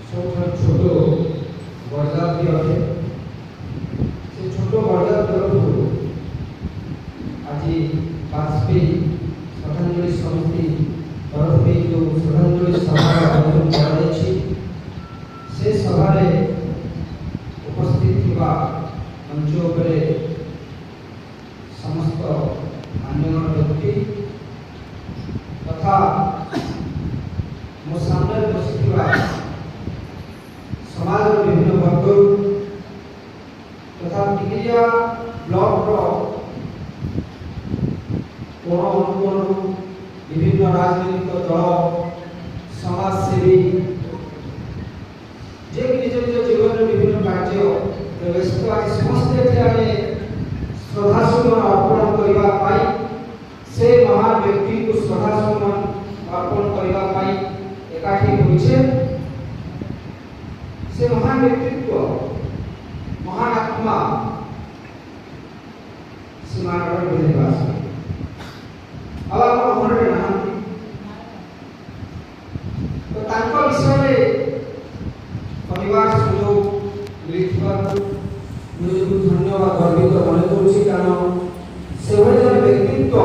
छोट बरदात भी अटे से छोट बरदात तरफ आज वाजपेयी श्रद्धांजलि समिति तरफ जो श्रद्धांजलि सभा आयोजन कर सभा उपस्थित थिबा मंच उपरे समस्त मान्यगण व्यक्ति तथा मो सामने बसिथिबा समाज विभिन्न वर्ग तथा टिकिरिया ब्लॉक कोण अनुकोण विभिन्न राजनीतिक दल समाजसेवी जे निज निज जीवन विभिन्न कार्य व्यस्त आज समस्त श्रद्धासुमन अर्पण करने से महान व्यक्ति को श्रद्धासुमन अर्पण करने एकाठी होइछे। से महान व्यक्तित्व महान आत्मा सीमानगर विधिवास अब आप घरे ना तो तांको विषय परिवार सुयोग मिलथिबा मुझे धन्यवाद गर्वित मन करुछि कारण से व्यक्तित्व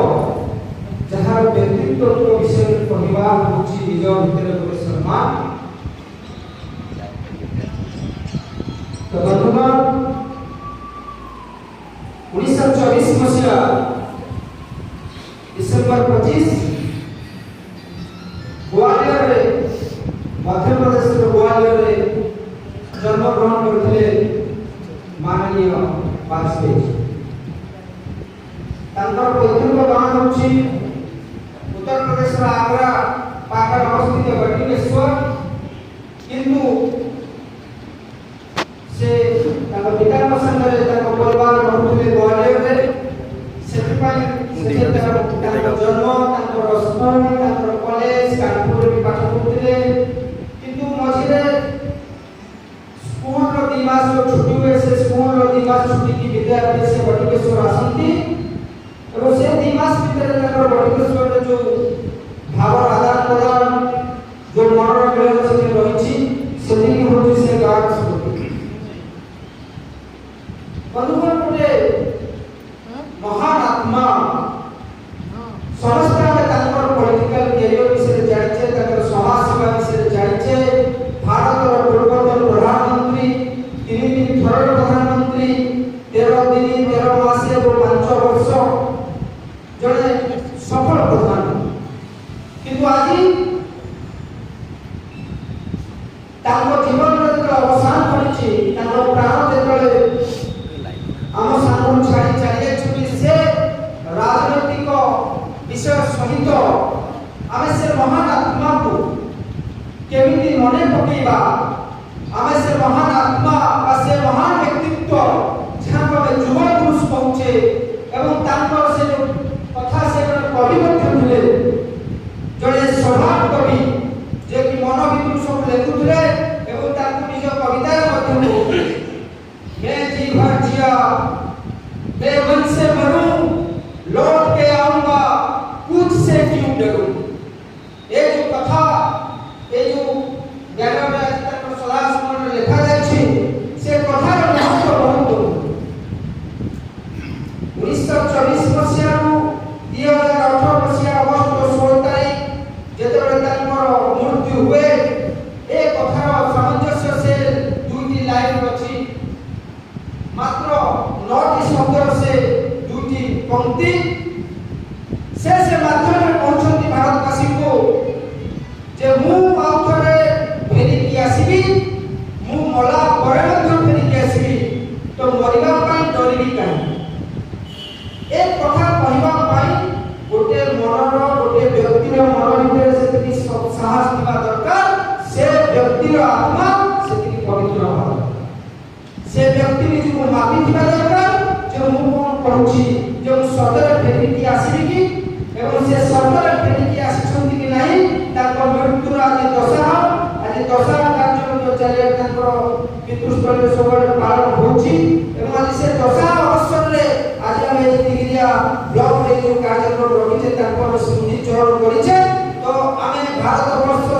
जहाँ व्यक्तित्व विषय कहवा हूँ निज भितर गोटे सम्मान। तो बंधुगण 1924 मसीहा डिसेम्बर 25 ग्वालियर मध्य प्रदेश ग्वालियर जन्म ग्रहण करते माननीय वाजपेयी पैतृक गाँव हूँ उत्तर प्रदेश आग्रा पाखर अवस्थित बटिकेश्वर किंतु से पिता संगे परिवार रहते ग्वालियर से जन्म स्कूल कॉलेज कानपुर भी पाठ पढ़ुते किंतु मझे स्कूल 2 मास छुट्टी हुए से स्कूल 2 मास छुट्टी की विद्यार्थी से बटिकेश्वर आसती और से 2 मास भीतर बटिकेश्वर जो भाव आदान प्रदान जो मन मिलन से रही से गाँव स्मृति बंधुगण गोटे महान आत्मा समस्त पॉलिटिकल कैरियर विषय जानिचे समाज सेवा विषय जानिचे भारत पूर्वतन प्रधानमंत्री 3 थर प्रधानमंत्री 13 दिन 13 मास और 5 वर्ष जड़े सफल प्रधानमंत्री किंतु आज जीवन अवसान कर प्राण आम सांग छाड़ी चली से राजनैतिक विषय सहित आम से महान आत्मा को केमिति मन पकेबा आम से महान आत्मा से महान व्यक्तित्व जहाँ आम युव पुरुष पहुँचे एवं से जो कथा से कवि थे जड़े स्वभाव कवि जे कि मन भीतर सब लिखुले निज कवितार मैं जी भर जिया मैं मन से मरूं लौट के आऊंगा कुछ से क्यों डरूं ये जो कथा ये जो ज्ञान में सदा सुमन लिखा जाए से कथार महत्व बहुत 1924 मसीहा 2018 मसीहा अगस्त 16 तारीख जेतबेले मृत्यु हुए ए कथार सामंजस्य से 2टी लाइन अछि मात्र 9टी शब्द से 2टी पंक्ति से माध्यम में पहुंचती भारतवासी को जे मु आउथरे फेरी की आसीबी मु मला परे मध्य फेरी की आसीबी तो मरिबा पाई डरिबी काई एक कथा कहबा पाई गोटे मनर गोटे व्यक्तिर मन भीतर से साहस दिबा दरकार से व्यक्तिर आत्मा से पवित्र हो से व्यक्ति निजको मापी दिबा दरकार जे मु कोन पहुची जे सदर फेरी की आसीबी की एवं से सदर फेरी की आसीछंती कि नाही ताको मृत्यु आज दशा कार्य जो चले ताको पितृस्थल सबरे पालन होची एवं आज से दशा अवसर रे आज हम टिगिरिया ब्लॉक रे जो कार्यक्रम रखिছে ताको स्मृति चरण करिছে तो आमे भारत वर्ष